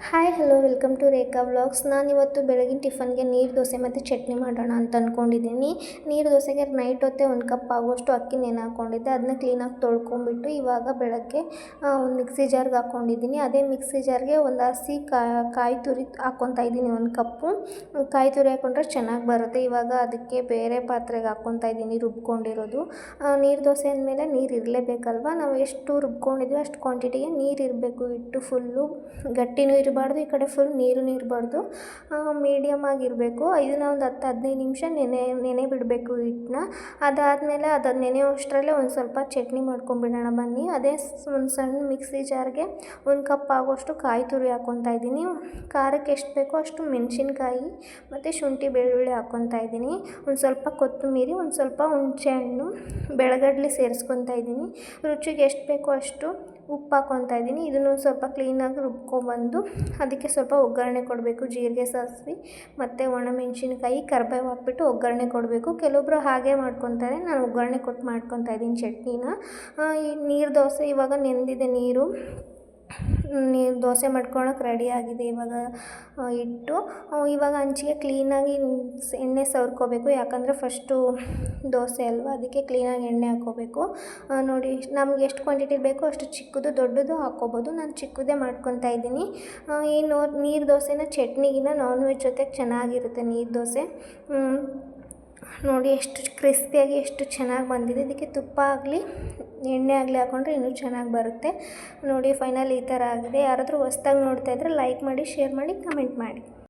Hi hello welcome to Rekha vlogs. ನಾನಿವತ್ತು ಬೆಳಗಿನ ಟಿಫನ್ಗೆ ನೀರು ದೋಸೆ ಮತ್ತು ಚಟ್ನಿ ಮಾಡೋಣ ಅಂತ ಅಂದ್ಕೊಂಡಿದ್ದೀನಿ. ನೀರು ದೋಸೆಗೆ ನೈಟ್ ಹೊತ್ತೆ 1 ಕಪ್ ಆಗುವಷ್ಟು ಅಕ್ಕಿ ನೆನೆ ಹಾಕ್ಕೊಂಡಿದ್ದೆ. ಅದನ್ನ ಕ್ಲೀನಾಗಿ ತೊಳ್ಕೊಂಬಿಟ್ಟು ಇವಾಗ ಬೆಳಗ್ಗೆ ಒಂದು ಮಿಕ್ಸಿ ಜಾರ್ಗೆ ಹಾಕ್ಕೊಂಡಿದ್ದೀನಿ. ಅದೇ ಮಿಕ್ಸಿ ಜಾರ್ಗೆ ಒಂದು ಹಸಿ ಕಾಯಿ ತುರಿ ಹಾಕ್ಕೊತಾ ಇದ್ದೀನಿ. 1 ಕಪ್ಪು ಕಾಯಿ ತುರಿ ಹಾಕ್ಕೊಂಡ್ರೆ ಚೆನ್ನಾಗಿ ಬರುತ್ತೆ. ಇವಾಗ ಅದಕ್ಕೆ ಬೇರೆ ಪಾತ್ರೆಗೆ ಹಾಕ್ಕೊತಾ ಇದ್ದೀನಿ ರುಬ್ಕೊಂಡಿರೋದು. ನೀರು ದೋಸೆ ಅಂದಮೇಲೆ ನೀರು ಇರಲೇಬೇಕಲ್ವ. ನಾವು ಎಷ್ಟು ರುಬ್ಕೊಂಡಿದ್ವಿ ಅಷ್ಟು ಕ್ವಾಂಟಿಟಿಗೆ ನೀರು ಇರಬೇಕು. ಹಿಟ್ಟು ಫುಲ್ಲು ಗಟ್ಟಿನೂ ಇರಬಾರ್ದು, ಈ ಕಡೆ ಫುಲ್ ನೀರು ಇರಬಾರ್ದು, ಮೀಡಿಯಮ್ ಆಗಿರಬೇಕು. ಇದನ್ನು ಒಂದು 10-15 ನಿಮಿಷ ನೆನೆ ಬಿಡಬೇಕು ಹಿಟ್ಟನ್ನ. ಅದಾದಮೇಲೆ ಅದನ್ನು ನೆನೆಯೋಷ್ಟರಲ್ಲೇ ಒಂದು ಸ್ವಲ್ಪ ಚಟ್ನಿ ಮಾಡ್ಕೊಂಬಿಡೋಣ ಬನ್ನಿ. ಅದೇ ಒಂದು ಸಣ್ಣ ಮಿಕ್ಸಿ ಜಾರ್ಗೆ 1 ಕಪ್ ಆಗೋಷ್ಟು ಕಾಯಿ ತುರಿ ಹಾಕ್ಕೊತಾ ಇದ್ದೀನಿ. ಖಾರಕ್ಕೆ ಎಷ್ಟು ಬೇಕೋ ಅಷ್ಟು ಮೆಣಸಿನ್ಕಾಯಿ ಮತ್ತು ಶುಂಠಿ ಬೆಳ್ಳುಳ್ಳಿ ಹಾಕ್ಕೊತಾ ಇದ್ದೀನಿ. ಒಂದು ಸ್ವಲ್ಪ ಕೊತ್ತಂಬರಿ, ಒಂದು ಸ್ವಲ್ಪ ಹುಣಸೆಹಣ್ಣು, ಬೆಳಗಡ್ಲೆ ಸೇರಿಸ್ಕೊತಾ ಇದ್ದೀನಿ. ರುಚಿಗೆ ಎಷ್ಟು ಬೇಕೋ ಅಷ್ಟು ಉಪ್ಪು ಹಾಕ್ಕೊತಾ ಇದ್ದೀನಿ. ಇದನ್ನು ಸ್ವಲ್ಪ ಕ್ಲೀನಾಗಿ ರುಬ್ಕೊಬಂದು ಅದಕ್ಕೆ ಸ್ವಲ್ಪ ಒಗ್ಗರಣೆ ಕೊಡಬೇಕು. ಜೀರಿಗೆ, ಸಾಸಿವೆ ಮತ್ತು ಒಣಮೆಣಸಿನ್ಕಾಯಿ, ಕರಿಬೇವು ಹಾಕ್ಬಿಟ್ಟು ಒಗ್ಗರಣೆ ಕೊಡಬೇಕು. ಕೆಲವೊಬ್ಬರು ಹಾಗೆ ಮಾಡ್ಕೊತಾರೆ, ನಾನು ಒಗ್ಗರಣೆ ಕೊಟ್ಟು ಮಾಡ್ಕೊತಾ ಇದ್ದೀನಿ ಚಟ್ನಿನ. ಈ ನೀರು ದೋಸೆ ಇವಾಗ ನೆಂದಿದೆ ನೀರು ದೋಸೆ ಮಾಡ್ಕೊಳಕ್ಕೆ ರೆಡಿ ಆಗಿದೆ. ಇವಾಗ ಹಿಟ್ಟು ಇವಾಗ ಹಂಚಿಗೆ ಕ್ಲೀನಾಗಿ ಎಣ್ಣೆ ಸವರ್ಕೋಬೇಕು. ಯಾಕಂದರೆ ಫಸ್ಟು ದೋಸೆ ಅಲ್ವಾ, ಅದಕ್ಕೆ ಕ್ಲೀನಾಗಿ ಎಣ್ಣೆ ಹಾಕ್ಕೋಬೇಕು. ನೋಡಿ, ನಮ್ಗೆ ಎಷ್ಟು ಕ್ವಾಂಟಿಟಿ ಬೇಕೋ ಅಷ್ಟು ಚಿಕ್ಕದು ದೊಡ್ಡದು ಹಾಕ್ಕೋಬೋದು. ನಾನು ಚಿಕ್ಕದೇ ಮಾಡ್ಕೊತಾ ಇದ್ದೀನಿ. ಈ ನೀರು ದೋಸೆನ ಚಟ್ನಿಗಿನ್ನ ನಾನ್ ವೆಜ್ ಜೊತೆಗೆ ಚೆನ್ನಾಗಿರುತ್ತೆ ನೀರು ದೋಸೆ. ನೋಡಿ ಎಷ್ಟು ಕ್ರಿಸ್ಪಿಯಾಗಿ ಎಷ್ಟು ಚೆನ್ನಾಗಿ ಬಂದಿದೆ. ಇದಕ್ಕೆ ತುಪ್ಪ ಆಗಲಿ ಎಣ್ಣೆ ಆಗಲಿ ಹಾಕ್ಕೊಂಡ್ರೆ ಇನ್ನೂ ಚೆನ್ನಾಗಿ ಬರುತ್ತೆ. ನೋಡಿ ಫೈನಲ್ ಈ ಥರ ಆಗಿದೆ. ಯಾರಾದರೂ ಹೊಸ್ದಾಗಿ ನೋಡ್ತಾಯಿದ್ರೆ ಲೈಕ್ ಮಾಡಿ, ಶೇರ್ ಮಾಡಿ, ಕಮೆಂಟ್ ಮಾಡಿ.